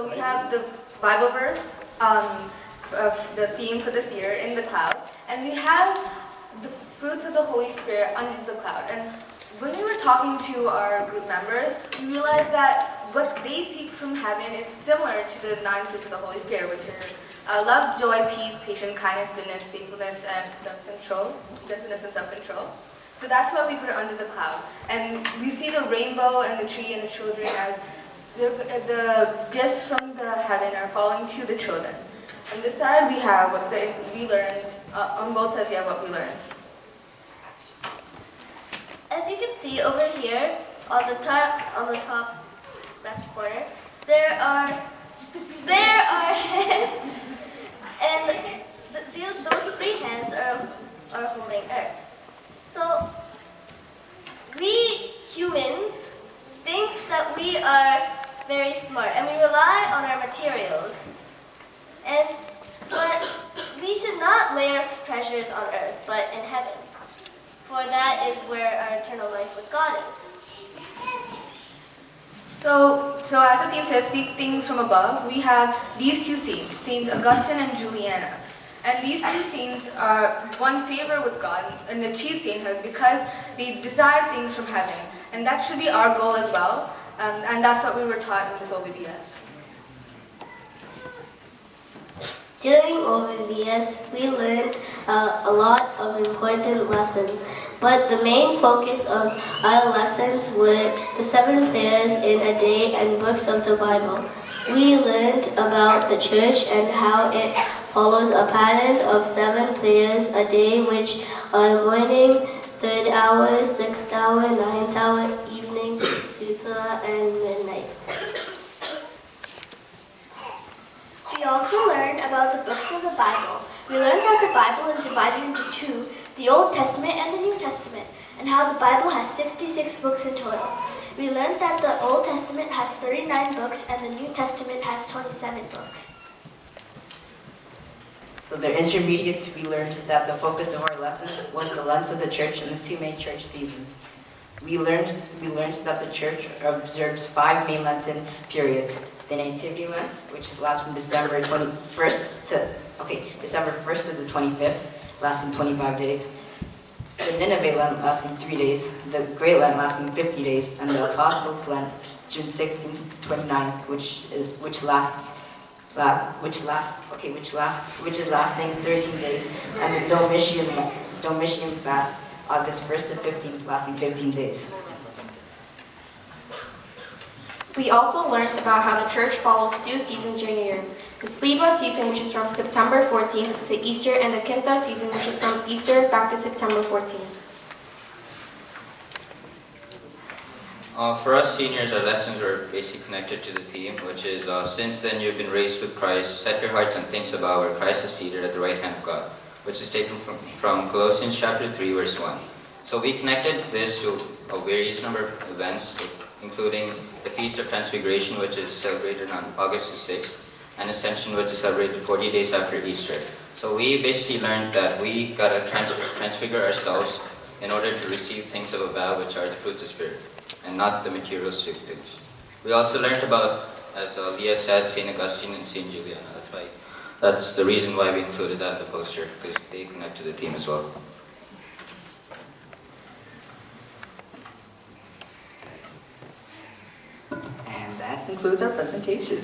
So we have the Bible verse, of the theme for this year in the cloud, and we have the fruits of the Holy Spirit under the cloud. And when we were talking to our group members, we realized that what they seek from heaven is similar to the 9 fruits of the Holy Spirit, which are love, joy, peace, patience, kindness, goodness, faithfulness, and self-control, gentleness and self-control. So that's why we put it under the cloud. And we see the rainbow and the tree and the children as the gifts from the heaven are falling to the children. On this side we have what we learned, on both sides we have what we learned. As you can see over here, on the top left corner, there are hands, and those 3 hands are holding earth. So we humans think that we are very smart, and we rely on our materials. But we should not lay our treasures on earth, but in heaven. For that is where our eternal life with God is. So as the theme says, seek things from above, we have these 2 saints, Saint Augustine and Juliana. And these 2 saints are won favor with God and achieve sainthood because they desire things from heaven. And that should be our goal as well. And that's what we were taught in this OVBS. During OVBS, we learned a lot of important lessons, but the main focus of our lessons were the 7 prayers in a day and books of the Bible. We learned about the church and how it follows a pattern of 7 prayers a day, which are morning, 3rd hour, 6th hour, 9th hour, evening, sutra, and midnight. We also learned about the books of the Bible. We learned that the Bible is divided into 2, the Old Testament and the New Testament, and how the Bible has 66 books in total. We learned that the Old Testament has 39 books and the New Testament has 27 books. For the intermediates, we learned that the focus of our lessons was the Lent of the Church and the 2 main church seasons. We learned that the Church observes 5 main Lenten periods. The Nativity Lent, which lasts from December 1st to the 25th, lasting 25 days. The Nineveh Lent, lasting 3 days. The Great Lent, lasting 50 days, and the Apostles' Lent, June 16th to 29th, which is lasting 13 days, and the Domitian fast, August 1st to 15th, lasting 15 days. We also learned about how the church follows 2 seasons during the year. The Sliba season, which is from September 14th to Easter, and the Quinta season, which is from Easter back to September 14th. For us seniors, our lessons were basically connected to the theme, which is, since then you've been raised with Christ, set your hearts on things above where Christ is seated at the right hand of God, which is taken from Colossians chapter 3, verse 1. So we connected this to a various number of events, including the Feast of Transfiguration, which is celebrated on August the 6th, and Ascension, which is celebrated 40 days after Easter. So we basically learned that we gotta transfigure ourselves in order to receive things of above, which are the fruits of Spirit, and not the materialistic things. We also learned about, as Leah said, St. Augustine and St. Juliana. That's the reason why we included that in the poster, because they connect to the theme as well. And that concludes our presentation.